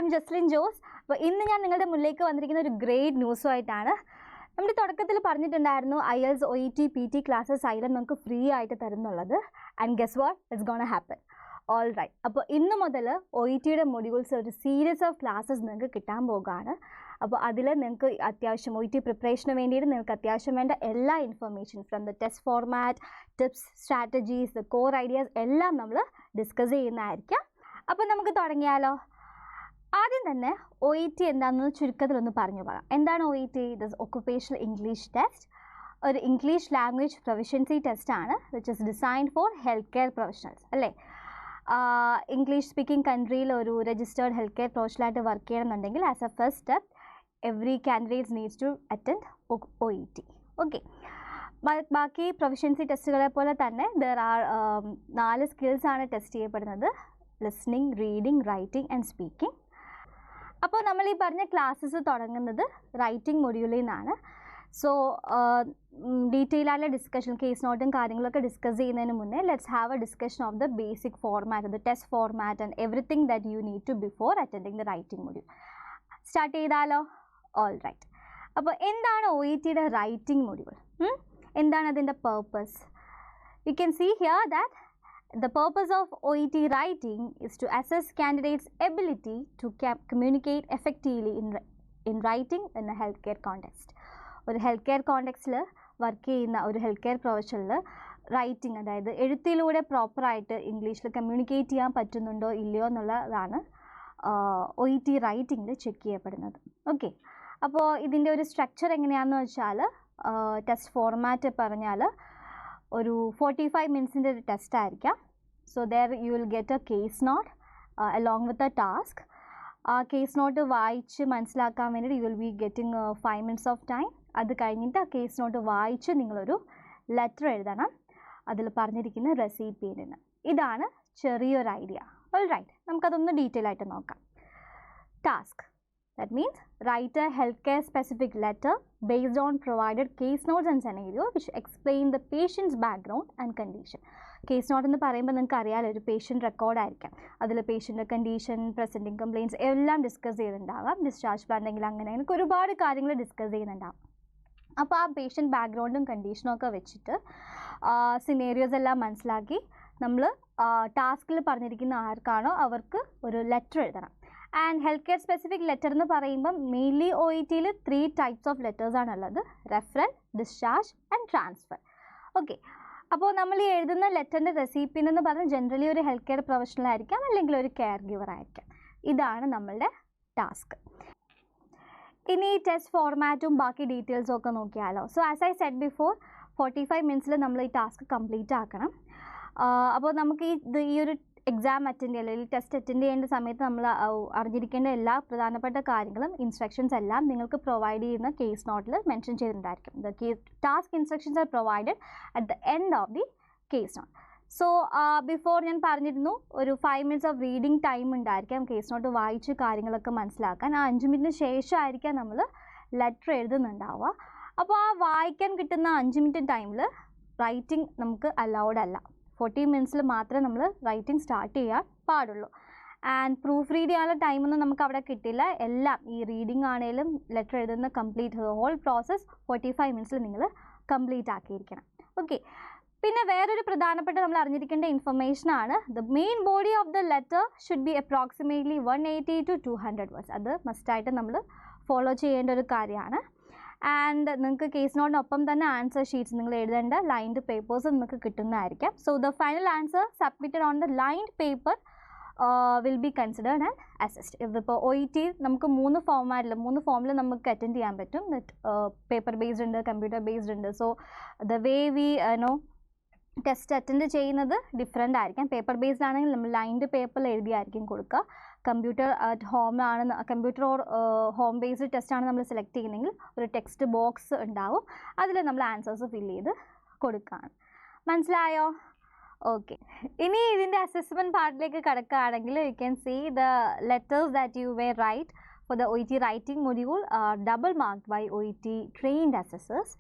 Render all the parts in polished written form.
I'm Jocelyn Jose. അപ്പോൾ ഇന്ന് ഞാൻ നിങ്ങളുടെ മുന്നിലേക്ക് വന്നിരിക്കുന്ന ഒരു ഗ്രേറ്റ് ന്യൂസുമായിട്ടാണ്. നമ്മൾ തുടക്കത്തിൽ പറഞ്ഞിട്ടുണ്ടായിരുന്നു IELTS OET PT ക്ലാസ്സസ് ആയാലും നമുക്ക് ഫ്രീ ആയിട്ട് തരുന്നുള്ളത്. And guess what, it's gonna happen. All right. അപ്പോൾ ഇന്ന് മുതൽ OETയുടെ മൊഡ്യൂൾസ് ഒരു സീരീസ് ഓഫ് ക്ലാസ്സസ് നിങ്ങൾക്ക് കിട്ടാൻ പോകുകയാണ്. അപ്പോൾ അതിൽ നിങ്ങൾക്ക് അത്യാവശ്യം OET പ്രിപ്പറേഷന് വേണ്ടിയിട്ട് നിങ്ങൾക്ക് അത്യാവശ്യം വേണ്ട എല്ലാ information from the test format, tips, strategies, the core ideas എല്ലാം നമ്മൾ ഡിസ്കസ് ചെയ്യുന്നതായിരിക്കാം. അപ്പോൾ നമുക്ക് തുടങ്ങിയാലോ? ആദ്യം തന്നെ OET എന്താണെന്ന് ചുരുക്കത്തിലൊന്ന് പറഞ്ഞു പറയാം. എന്താണ് OET? This occupational English test. ഒരു ഇംഗ്ലീഷ് ലാംഗ്വേജ് പ്രൊഫിഷ്യൻസി ടെസ്റ്റാണ് which is designed for health care professionals അല്ലേ. ഇംഗ്ലീഷ് സ്പീക്കിംഗ് കൺട്രിയിൽ ഒരു രജിസ്റ്റേർഡ് ഹെൽത്ത് കെയർ പ്രൊഫഷണലായിട്ട് വർക്ക് ചെയ്യണമെന്നുണ്ടെങ്കിൽ as a first step every candidates needs to attend OET. Okay, ബാക്കി proficiency ടെസ്റ്റുകളെ പോലെ തന്നെ ദർ ആർ 4 സ്കിൽസാണ് ടെസ്റ്റ് ചെയ്യപ്പെടുന്നത്: listening, reading, writing and speaking. അപ്പോൾ നമ്മൾ ഈ പറഞ്ഞ ക്ലാസ്സസ് തുടങ്ങുന്നത് റൈറ്റിംഗ് മൊഡ്യൂളിൽ നിന്നാണ്. സോ ഡീറ്റെയിൽ ആയിട്ടുള്ള ഡിസ്കഷൻ, കേസ് നോട്ടും കാര്യങ്ങളൊക്കെ ഡിസ്കസ് ചെയ്യുന്നതിന് മുന്നേ let's have a discussion of the basic format, the test format and everything that you need to before attending the writing module. Start ചെയ്താലോ? All right. അപ്പോൾ എന്താണ് OETയുടെ റൈറ്റിംഗ് മൊഡ്യൂൾ? എന്താണ് അതിൻ്റെ purpose? You can see here that the purpose of OET writing is to assess candidates' ability to communicate effectively in writing in a healthcare context. ഒരു health care കോണ്ടെക്സ്റ്റിൽ work ചെയ്യുന്ന ഒരു health care പ്രൊഫഷനിൽ writing, അതായത് എഴുത്തിലൂടെ പ്രോപ്പറായിട്ട് ഇംഗ്ലീഷിൽ communicate ചെയ്യാൻ പറ്റുന്നുണ്ടോ ഇല്ലയോ എന്നുള്ളതാണ് OET റൈറ്റിംഗിൽ ചെക്ക് ചെയ്യപ്പെടുന്നത്. ഓക്കെ, അപ്പോൾ ഇതിൻ്റെ ഒരു സ്ട്രക്ചർ എങ്ങനെയാണെന്ന് വെച്ചാൽ, ടെസ്റ്റ് ഫോർമാറ്റ് പറഞ്ഞാൽ ഒരു 45 മിനിറ്റ്സിൻ്റെ ഒരു ടെസ്റ്റ് ആയിരിക്കാം. So there you will get a case note along with a task. ആ കേസ് നോട്ട് വായിച്ച് മനസ്സിലാക്കാൻ വേണ്ടിയിട്ട് you will be getting 5 minutes of time. അത് കഴിഞ്ഞിട്ട് ആ കേസ് നോട്ട് വായിച്ച് നിങ്ങളൊരു ലെറ്റർ എഴുതണം അതിൽ പറഞ്ഞിരിക്കുന്ന റെസിപ്പിയൻറ്റിന്. ഇതാണ് ചെറിയൊരു ഐഡിയ. ഓൾ റൈറ്റ്, നമുക്കതൊന്ന് ഡീറ്റെയിൽ ആയിട്ട് നോക്കാം. Task, that means write a healthcare specific letter based on provided case notes and scenario which explain the patient's background and condition. Case note എന്ന് പറയുമ്പോൾ നിങ്ങൾക്ക് അറിയാമല്ലോ, ഒരു പേഷ്യൻ്റ് റെക്കോർഡ് ആയിരിക്കാം. അതിൽ പേഷ്യൻ്റെ കണ്ടീഷൻ, പ്രസൻറ്റിംഗ് കംപ്ലയിൻറ്റ്സ് എല്ലാം ഡിസ്കസ് ചെയ്യുന്നുണ്ടാവാം. ഡിസ്ചാർജ് പ്ലാൻ എന്തെങ്കിലും അങ്ങനെ എനിക്ക് ഒരുപാട് കാര്യങ്ങൾ ഡിസ്കസ് ചെയ്യുന്നുണ്ടാവും. അപ്പോൾ ആ പേഷ്യൻ്റ് ബാക്ക്ഗ്രൗണ്ടും കണ്ടീഷനും ഒക്കെ വെച്ചിട്ട് സിനേറിയോസ് എല്ലാം മനസ്സിലാക്കി നമ്മൾ ടാസ്കിൽ പറഞ്ഞിരിക്കുന്ന ആർക്കാണോ അവർക്ക് ഒരു ലെറ്റർ എഴുതണം. And health care specific letter എന്ന് പറയുമ്പം മെയിൻലി OETയിൽ 3 ടൈപ്സ് ഓഫ് ലെറ്റേഴ്സാണുള്ളത്: referral, discharge and transfer. Okay, അപ്പോൾ നമ്മൾ ഈ എഴുതുന്ന ലെറ്ററിൻ്റെ റെസിപ്പിയൻ്റ് എന്ന് പറഞ്ഞാൽ ജനറലി ഒരു ഹെൽത്ത് കെയർ പ്രൊഫഷണൽ ആയിരിക്കാം, അല്ലെങ്കിൽ ഒരു കെയർ ഗിവർ ആയിരിക്കാം. ഇതാണ് നമ്മളുടെ ടാസ്ക്. ഇനി ടെസ്റ്റ് ഫോർമാറ്റും ബാക്കി ഡീറ്റെയിൽസും ഒക്കെ നോക്കിയാലോ. So as I said before, 45 മിനിറ്റ്സിൽ നമ്മൾ ഈ ടാസ്ക് കംപ്ലീറ്റ് ആക്കണം. അപ്പോൾ നമുക്ക് ഈ ഒരു എക്സാം അറ്റൻഡ് ചെയ്യുക അല്ലെങ്കിൽ ടെസ്റ്റ് അറ്റൻഡ് ചെയ്യേണ്ട സമയത്ത് നമ്മൾ അറിഞ്ഞിരിക്കേണ്ട എല്ലാ പ്രധാനപ്പെട്ട കാര്യങ്ങളും, ഇൻസ്ട്രക്ഷൻസ് എല്ലാം നിങ്ങൾക്ക് പ്രൊവൈഡ് ചെയ്യുന്ന കേസ് നോട്ടിൽ മെൻഷൻ ചെയ്തിട്ടുണ്ടായിരിക്കും. The task instructions are provided at the end of the case note. So before ഞാൻ പറഞ്ഞിരുന്നു ഒരു 5 മിനിറ്റ്സ് ഓഫ് റീഡിംഗ് ടൈം ഉണ്ടായിരിക്കാം കേസ് നോട്ട് വായിച്ച് കാര്യങ്ങളൊക്കെ മനസ്സിലാക്കാൻ. ആ 5 മിനിറ്റിന് ശേഷമായിരിക്കാം നമ്മൾ ലെറ്റർ എഴുതുന്നുണ്ടാവുക. അപ്പോൾ ആ വായിക്കാൻ കിട്ടുന്ന 5 മിനിറ്റ് ടൈമിൽ റൈറ്റിംഗ് നമുക്ക് അലൗഡ് അല്ല. 40 മിനിറ്റ്സിൽ മാത്രമേ നമ്മൾ റൈറ്റിംഗ് സ്റ്റാർട്ട് ചെയ്യാൻ പാടുള്ളൂ. ആൻഡ് പ്രൂഫ് റീഡ് ചെയ്യാനുള്ള ടൈമൊന്നും നമുക്ക് അവിടെ കിട്ടില്ല. എല്ലാം ഈ റീഡിംഗ് ആണെങ്കിലും ലെറ്റർ എഴുതുന്ന കംപ്ലീറ്റ് ഹോൾ പ്രോസസ്സ് 45 മിനിറ്റ്സിൽ നിങ്ങൾ കംപ്ലീറ്റ് ആക്കിയിരിക്കണം. ഓക്കെ, പിന്നെ വേറൊരു പ്രധാനപ്പെട്ട നമ്മൾ അറിഞ്ഞിരിക്കേണ്ട ഇൻഫർമേഷനാണ് the main body of the letter should be approximately 180 to 200 words. അത് മസ്റ്റായിട്ട് നമ്മൾ ഫോളോ ചെയ്യേണ്ട ഒരു കാര്യമാണ്. ആൻഡ് നിങ്ങൾക്ക് കേസ് നോട്ടിനൊപ്പം തന്നെ ആൻസർ ഷീറ്റ്സ്, നിങ്ങൾ എഴുതേണ്ട ലൈൻഡ് പേപ്പേഴ്സ് നിങ്ങൾക്ക് കിട്ടുന്നതായിരിക്കും. So the final answer submitted on the lined paper will be considered and assessed. ഇതിപ്പോൾ OET നമുക്ക് 3 ഫോമിൽ നമുക്ക് അറ്റൻഡ് ചെയ്യാൻ പറ്റും. പേപ്പർ ബേസ്ഡ് ഉണ്ട്, കമ്പ്യൂട്ടർ ബേസ്ഡ് ഉണ്ട്. So the way we test attend ചെയ്യുന്നത് ഡിഫറെൻ്റ് ആയിരിക്കാം. പേപ്പർ ബേസ്ഡ് ആണെങ്കിൽ നമ്മൾ ലൈൻഡ് പേപ്പറിൽ എഴുതിയായിരിക്കും കൊടുക്കുക. കമ്പ്യൂട്ടർ അറ്റ് ഹോമാണ്, കമ്പ്യൂട്ടർ ഓർ ഹോം ബേസ്ഡ് ടെസ്റ്റാണ് നമ്മൾ സെലക്ട് ചെയ്യുന്നതെങ്കിൽ ഒരു ടെക്സ്റ്റ് ബോക്സ് ഉണ്ടാവും, അതിൽ നമ്മൾ ആൻസേഴ്സ് ഫില്ല് ചെയ്ത് കൊടുക്കുകയാണ്. മനസ്സിലായോ? ഓക്കെ, ഇനി ഇതിൻ്റെ അസസ്മെൻറ്റ് പാർട്ടിലേക്ക് കിടക്കുകയാണെങ്കിൽ you can see the letters that you way write for the OET writing module are double marked by OET trained assessors.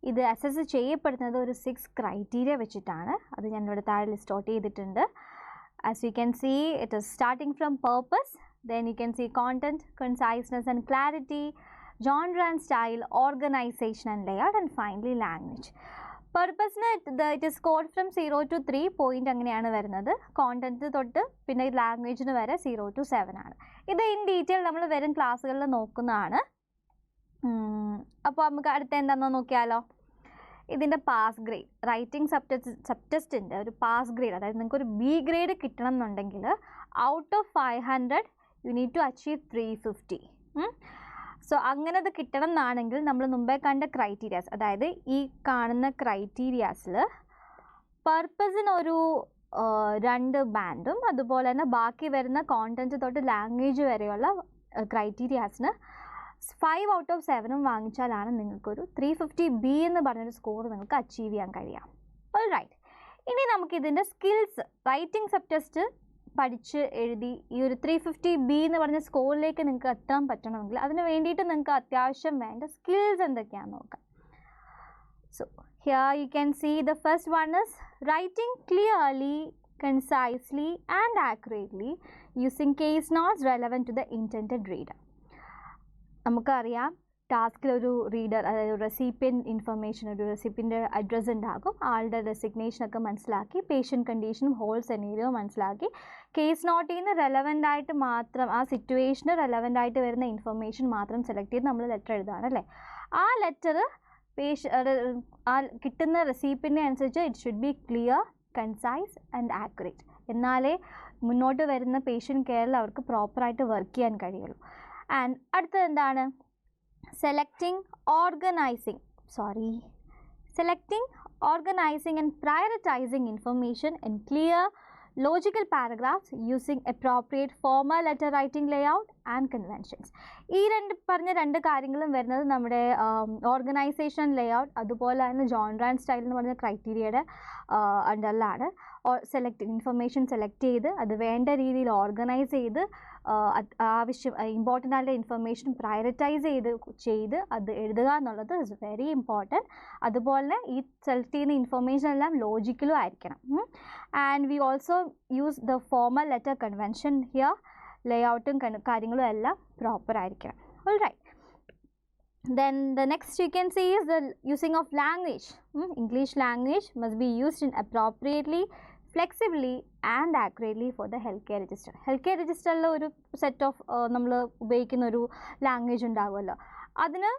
ഇത് അസസ് ചെയ്യപ്പെടുന്നത് ഒരു 6 ക്രൈറ്റീരിയ വെച്ചിട്ടാണ്. അത് ഞാനിവിടെ താഴെ ലിസ്റ്റ് ഔട്ട് ചെയ്തിട്ടുണ്ട്. As you can see, it is starting from purpose, then you can see content, conciseness and clarity, genre and style, organization and layout, and finally language. Purpose-ന് it is scored from 0 to 3 point അങ്ങനെയാണ് വരുന്നത്. Content തൊട്ട് പിന്നെ ലാംഗ്വേജിന് വരെ 0 to 7 ആണ്. ഇത് in detail നമ്മൾ വരും ക്ലാസ്സുകളിൽ നോക്കുന്നതാണ്. അപ്പോൾ നമുക്ക് അടുത്ത എന്താണെന്ന് നോക്കിയാലോ. ഇതിൻ്റെ പാസ് ഗ്രേഡ്, റൈറ്റിംഗ് സബ്ടെസ്റ്റിൻ്റെ ഒരു പാസ് ഗ്രേഡ്, അതായത് നിങ്ങൾക്ക് ഒരു ബി ഗ്രേഡ് കിട്ടണം എന്നുണ്ടെങ്കിൽ out of 500 you need to achieve 350. So അങ്ങനെ അത് കിട്ടണം എന്നാണെങ്കിൽ നമ്മൾ മുമ്പേ കണ്ട ക്രൈറ്റീരിയാസ്, അതായത് ഈ കാണുന്ന ക്രൈറ്റീരിയാസിൽ പർപ്പസിനൊരു 2 ബാൻഡും അതുപോലെ തന്നെ ബാക്കി വരുന്ന കോണ്ടൻറ്റ് തൊട്ട് ലാംഗ്വേജ് വരെയുള്ള ക്രൈറ്റീരിയാസിന് 5 out of 7 വാങ്ങിച്ചാലാണ് നിങ്ങൾക്കൊരു 350B എന്ന് പറഞ്ഞൊരു സ്കോർ നിങ്ങൾക്ക് അച്ചീവ് ചെയ്യാൻ കഴിയാം. ഓൾറൈറ്റ്, ഇനി നമുക്കിതിൻ്റെ സ്കിൽസ്, റൈറ്റിംഗ് സബ്ടെസ്റ്റ് പഠിച്ച് എഴുതി ഈ ഒരു 350B എന്ന് പറഞ്ഞ സ്കോറിലേക്ക് നിങ്ങൾക്ക് എത്താൻ പറ്റണമെങ്കിൽ അതിന് വേണ്ടിയിട്ട് നിങ്ങൾക്ക് അത്യാവശ്യം വേണ്ട സ്കിൽസ് എന്തൊക്കെയാണെന്ന് നോക്കാം. So here you can see the first one is writing clearly, concisely and accurately using case notes relevant to the intended reader. നമുക്കറിയാം ടാസ്കിലൊരു റീഡർ, അതായത് റെസിപ്പിയൻ ഇൻഫർമേഷൻ, ഒരു റെസിപ്പിൻ്റെ അഡ്രസ്സ് ഉണ്ടാകും, ആളുടെ റെസിഗ്നേഷനൊക്കെ മനസ്സിലാക്കി, പേഷ്യൻ്റ് കണ്ടീഷനും ഹോൾ സെനീരിയോ മനസ്സിലാക്കി, കേസ് നോട്ടിൽ നിന്ന് റെലവൻ്റ് ആയിട്ട് മാത്രം, ആ സിറ്റുവേഷന് റെലവൻ്റ് ആയിട്ട് വരുന്ന ഇൻഫർമേഷൻ മാത്രം സെലക്ട് ചെയ്ത് നമ്മൾ ലെറ്റർ എഴുതുകയാണല്ലേ. ആ ലെറ്റർ ആ കിട്ടുന്ന റെസിപ്പിനെ അനുസരിച്ച് it should B clear, concise and accurate. എന്നാലേ മുന്നോട്ട് വരുന്ന പേഷ്യൻ്റ് കെയറിൽ അവർക്ക് പ്രോപ്പറായിട്ട് വർക്ക് ചെയ്യാൻ കഴിയുള്ളൂ. ആൻഡ് അടുത്തത് എന്താണ്? selecting, organizing and prioritizing information in clear, logical paragraphs using appropriate formal letter writing layout and conventions. ഈ പറഞ്ഞ 2 കാര്യങ്ങളും വരുന്നത് നമ്മുടെ ഓർഗനൈസേഷൻ ലേഔട്ട് അതുപോലെ തന്നെ ജോൺറ ആൻഡ് സ്റ്റൈൽ എന്ന് പറഞ്ഞ ക്രൈറ്റീരിയയുടെ അണ്ടറിലാണ്. ഇൻഫർമേഷൻ സെലക്ട് ചെയ്ത് അത് വേണ്ട രീതിയിൽ ഓർഗനൈസ് ചെയ്ത് ആവശ്യം ഇമ്പോർട്ടൻ്റ് ആയിട്ടുള്ള ഇൻഫർമേഷൻ പ്രയോറിറ്റൈസ് ചെയ്ത് അത് എഴുതുക എന്നുള്ളത് ഇസ് വെരി ഇമ്പോർട്ടൻറ്റ്. അതുപോലെ ഈ സെലക്ട് ചെയ്യുന്ന ഇൻഫർമേഷൻ എല്ലാം ലോജിക്കലും ആയിരിക്കണം. And we also use the formal letter convention here. ലേഔട്ടും കാര്യങ്ങളും എല്ലാം പ്രോപ്പർ ആയിരിക്കണം. All right, then the next you can see is the using of language. English language must be used in appropriately, flexibly and accurately for the healthcare register. Healthcare registerൽ ഒരു set of നമ്മൾ ഉപയോഗിക്കുന്ന ഒരു language ഉണ്ടാകുമല്ലോ, അതിന്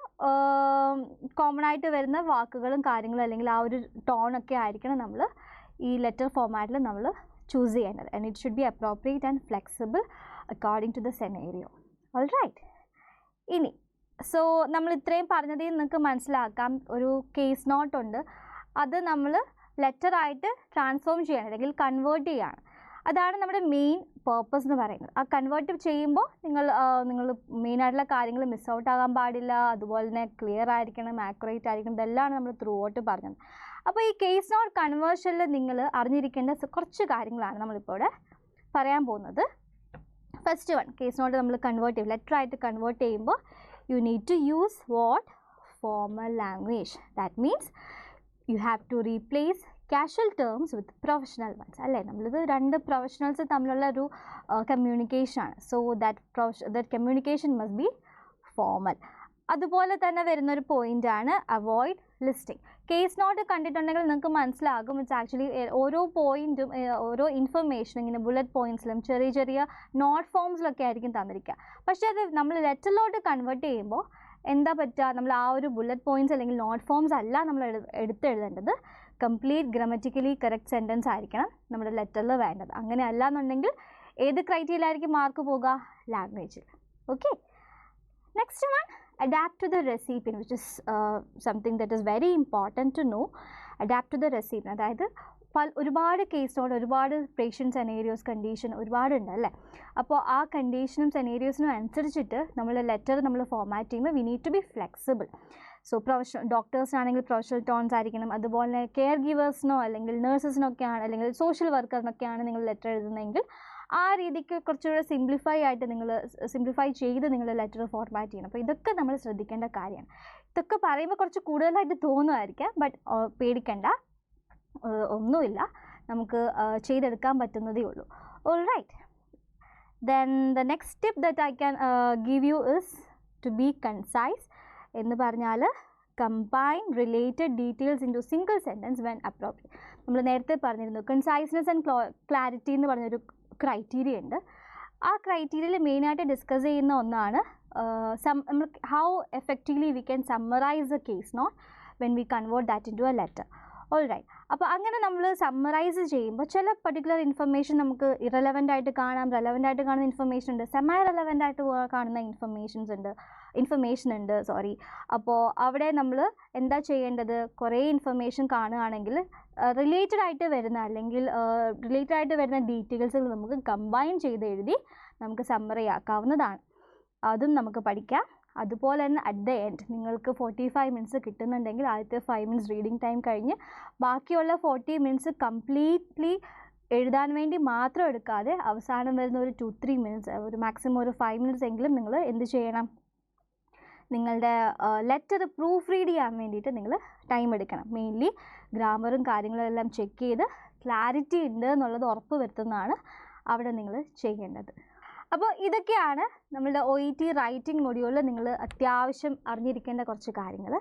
common ആയിട്ട് വരുന്ന വാക്കുകളും കാര്യങ്ങളും അല്ലെങ്കിൽ ആ ഒരു ടോണൊക്കെ ആയിരിക്കണം നമ്മൾ ഈ ലെറ്റർ ഫോമാറ്റിൽ നമ്മൾ ചൂസ് ചെയ്യേണ്ടത്. And it should be appropriate and flexible according to the scenario. All right, ഇനി സോ നമ്മൾ ഇത്രയും പറഞ്ഞതിൽ നിങ്ങൾക്ക് മനസ്സിലാക്കാം ഒരു കേസ് നോട്ട് ഉണ്ട്, അത് നമ്മൾ ലെറ്ററായിട്ട് ട്രാൻസ്ഫോം ചെയ്യണം അല്ലെങ്കിൽ കൺവേർട്ട് ചെയ്യാണ്. അതാണ് നമ്മുടെ മെയിൻ പേർപ്പസ് എന്ന് പറയുന്നത്. ആ കൺവേർട്ട് ചെയ്യുമ്പോൾ നിങ്ങൾ മെയിനായിട്ടുള്ള കാര്യങ്ങൾ മിസ് ഔട്ട് ആകാൻ പാടില്ല, അതുപോലെ തന്നെ ക്ലിയർ ആയിരിക്കണം, ആക്യുറേറ്റ് ആയിരിക്കണം, ഇതെല്ലാം നമ്മൾ ത്രൂ ഔട്ട് പറഞ്ഞത്. അപ്പോൾ ഈ കേസ് നോട്ട് കൺവേർഷനിൽ നിങ്ങൾ അറിഞ്ഞിരിക്കേണ്ട കുറച്ച് കാര്യങ്ങളാണ് നമ്മളിപ്പോൾ ഇവിടെ പറയാൻ പോകുന്നത്. ഫസ്റ്റ് വൺ, കേസ് നോട്ട് നമ്മൾ കൺവേർട്ട് ചെയ്യും, ലെറ്ററായിട്ട് കൺവേർട്ട് ചെയ്യുമ്പോൾ you need to use what? Formal language. That means you have to replace casual terms with professional ones. അല്ലേ, നമ്മളിത് 2 പ്രൊഫഷണൽസ് തമ്മിലുള്ള ഒരു കമ്മ്യൂണിക്കേഷൻ ആണ്. So that communication must be formal. അതുപോലെ തന്നെ വരുന്നൊരു പോയിൻ്റാണ് അവോയ്ഡ് ലിസ്റ്റിംഗ്. കേസ് നോട്ട് കണ്ടിട്ടുണ്ടെങ്കിൽ നിങ്ങൾക്ക് മനസ്സിലാകും ഇറ്റ്സ് ആക്ച്വലി ഓരോ പോയിൻറ്റും ഓരോ ഇൻഫർമേഷനും ഇങ്ങനെ ബുള്ളറ്റ് പോയിൻറ്റ്സിലും ചെറിയ നോട്ട് ഫോംസിലൊക്കെ ആയിരിക്കും തന്നിരിക്കുക. പക്ഷേ അത് നമ്മൾ ലെറ്ററിലോട്ട് കൺവേർട്ട് ചെയ്യുമ്പോൾ എന്താ പറ്റുക, നമ്മൾ ആ ഒരു ബുള്ളറ്റ് പോയിൻറ്റ്സ് അല്ലെങ്കിൽ നോട്ട് ഫോംസ് അല്ല നമ്മൾ എടുത്തെഴുതേണ്ടത്, കംപ്ലീറ്റ് ഗ്രമറ്റിക്കലി കറക്റ്റ് സെൻറ്റൻസ് ആയിരിക്കണം നമ്മുടെ ലെറ്ററിൽ വേണ്ടത്. അങ്ങനെ അല്ല എന്നുണ്ടെങ്കിൽ ഏത് ക്രൈറ്റീരിയയിലായിരിക്കും മാർക്ക് പോകുക? ലാംഗ്വേജിൽ. Okay, next one, adapt to the recipient, which is something that is very important to know. Adapt to the recipient, അതായത് ഒരുപാട് കേസോട് ഒരുപാട് പേഷ്യൻ്റ് സെനേരിയോസ് കണ്ടീഷൻ ഒരുപാടുണ്ട് അല്ലേ. അപ്പോൾ ആ കണ്ടീഷനും സെനേരിയോസിനും അനുസരിച്ചിട്ട് നമ്മൾ ലെറ്റർ നമ്മൾ ഫോമാറ്റ് ചെയ്യുമ്പോൾ we need to be flexible. So ഡോക്ടേഴ്സിനാണെങ്കിൽ പ്രൊഫഷണൽ ടോൺസ് ആയിരിക്കണം, അതുപോലെ കെയർ ഗീവേഴ്സിനോ അല്ലെങ്കിൽ നേഴ്സസിനൊക്കെയാണ് അല്ലെങ്കിൽ സോഷ്യൽ വർക്കറിനൊക്കെയാണ് നിങ്ങൾ ലെറ്റർ എഴുതുന്നതെങ്കിൽ ആ രീതിക്ക് കുറച്ചുകൂടെ സിംപ്ലിഫൈ ചെയ്ത് നിങ്ങൾ ലെറ്റർ ഫോർമാറ്റ് ചെയ്യണം. അപ്പോൾ ഇതൊക്കെ നമ്മൾ ശ്രദ്ധിക്കേണ്ട കാര്യമാണ്. ഇതൊക്കെ പറയുമ്പോൾ കുറച്ച് കൂടുതലായിട്ട് തോന്നുമായിരിക്കാം, ബട്ട് പേടിക്കണ്ട, ഒന്നുമില്ല, നമുക്ക് ചെയ്തെടുക്കാൻ പറ്റുന്നതേ ഉള്ളൂ. All right. Then the next tip that I can give you is to be concise. എന്ന് പറഞ്ഞാൽ combine related details into single sentence when appropriate. നമ്മൾ നേരത്തെ പറഞ്ഞിരുന്നു കൺസൈസ്നെസ് ആൻഡ് ക്ലാരിറ്റി എന്ന് പറഞ്ഞൊരു ക്രൈറ്റീരിയ ഉണ്ട്. ആ ക്രൈറ്റീരിയയിൽ മെയിനായിട്ട് ഡിസ്കസ് ചെയ്യുന്ന ഒന്നാണ് നമ്മൾ how effectively we can summarise a case note when we convert that into a letter. All right. അപ്പോൾ അങ്ങനെ നമ്മൾ സമ്മറൈസ് ചെയ്യുമ്പോൾ ചില പർട്ടിക്കുലർ ഇൻഫർമേഷൻ നമുക്ക് ഇറലവൻ്റ് ആയിട്ട് കാണാം, റെലവൻ്റ് ആയിട്ട് കാണുന്ന ഇൻഫർമേഷൻ ഉണ്ട്, സെമി റെലവൻ്റ് ആയിട്ട് കാണുന്ന ഇൻഫർമേഷൻ ഉണ്ട്. അപ്പോൾ അവിടെ നമ്മൾ എന്താ ചെയ്യേണ്ടത്, കുറേ ഇൻഫർമേഷൻ കാണുകയാണെങ്കിൽ റിലേറ്റഡ് ആയിട്ട് വരുന്ന ഡീറ്റെയിൽസുകൾ നമുക്ക് കമ്പൈൻ ചെയ്ത് എഴുതി നമുക്ക് സമ്മറി ആക്കാവുന്നതാണ്. അതും നമുക്ക് പഠിക്കാം. അതുപോലെ തന്നെ അറ്റ് ദ എൻഡ് നിങ്ങൾക്ക് 45 മിനിറ്റ്സ് കിട്ടുന്നുണ്ടെങ്കിൽ ആദ്യത്തെ 5 മിനിറ്റ്സ് റീഡിങ് ടൈം കഴിഞ്ഞ് ബാക്കിയുള്ള 40 മിനിറ്റ്സ് കംപ്ലീറ്റ്ലി എഴുതാൻ വേണ്ടി മാത്രം എടുക്കാതെ അവസാനം വരുന്ന ഒരു 2-3 മിനിറ്റ്സ്, ഒരു മാക്സിമം ഒരു 5 മിനിറ്റ്സ് എങ്കിലും നിങ്ങൾ എന്ത് ചെയ്യണം, നിങ്ങളുടെ ലെറ്റർ പ്രൂഫ് റീഡ് ചെയ്യാൻ വേണ്ടിയിട്ട് നിങ്ങൾ ടൈം എടുക്കണം. മെയിൻലി ഗ്രാമറും കാര്യങ്ങളെല്ലാം ചെക്ക് ചെയ്ത് ക്ലാരിറ്റി ഉണ്ട് എന്നുള്ളത് ഉറപ്പ് വരുത്തുന്നതാണ് അവിടെ നിങ്ങൾ ചെയ്യേണ്ടത്. അപ്പോൾ ഇതൊക്കെയാണ് നമ്മളുടെ OET റൈറ്റിംഗ് മൊഡ്യൂളിൽ നിങ്ങൾ അത്യാവശ്യം അറിഞ്ഞിരിക്കേണ്ട കുറച്ച് കാര്യങ്ങൾ.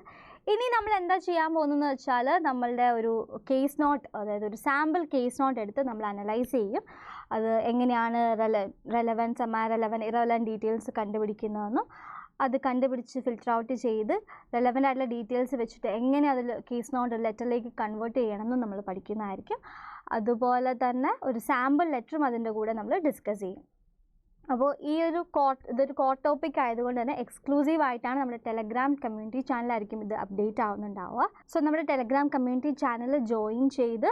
ഇനി നമ്മൾ എന്താ ചെയ്യാൻ പോകുന്നതെന്ന് വെച്ചാൽ നമ്മളുടെ ഒരു കേസ് നോട്ട്, അതായത് ഒരു സാമ്പിൾ കേസ് നോട്ട് എടുത്ത് നമ്മൾ അനലൈസ് ചെയ്യും. അത് എങ്ങനെയാണ് relevant, semi relevant, irrelevant details കണ്ടുപിടിക്കുന്നതെന്നും അത് കണ്ടുപിടിച്ച് ഫിൽറ്റർ ഔട്ട് ചെയ്ത് റെലവൻ്റ് ആയിട്ടുള്ള ഡീറ്റെയിൽസ് വെച്ചിട്ട് എങ്ങനെ അതിൽ കേസ് നോട്ട് ലെറ്ററിലേക്ക് കൺവേർട്ട് ചെയ്യണമെന്നും നമ്മൾ പഠിക്കുന്നതായിരിക്കും. അതുപോലെ തന്നെ ഒരു സാമ്പിൾ ലെറ്ററും അതിൻ്റെ കൂടെ നമ്മൾ ഡിസ്കസ് ചെയ്യും. അപ്പോൾ ഇതൊരു കോട്ട് ടോപ്പിക് ആയതുകൊണ്ട് തന്നെ എക്സ്ക്ലൂസീവ് ആയിട്ടാണ് നമ്മുടെ ടെലഗ്രാം കമ്മ്യൂണിറ്റി ചാനലായിരിക്കും ഇത് അപ്ഡേറ്റ് ആവുന്നുണ്ടാവുക. സോ നമ്മുടെ ടെലഗ്രാം കമ്മ്യൂണിറ്റി ചാനൽ ജോയിൻ ചെയ്ത്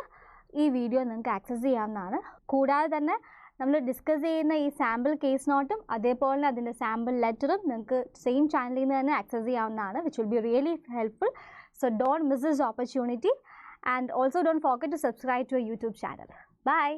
ഈ വീഡിയോ നിങ്ങൾക്ക് ആക്സസ് ചെയ്യാവുന്നതാണ്. കൂടാതെ തന്നെ നമ്മൾ ഡിസ്കസ് ചെയ്യുന്ന ഈ സാമ്പിൾ കേസ് നോട്ടും അതേപോലെ അതിൻ്റെ സാമ്പിൾ ലെറ്ററും നിങ്ങൾക്ക് സെയിം ചാനലിൽ നിന്ന് തന്നെ ആക്സസ് ചെയ്യാവുന്നതാണ്, which will be really helpful. So don't miss this opportunity and also don't forget to subscribe to our YouTube channel. By.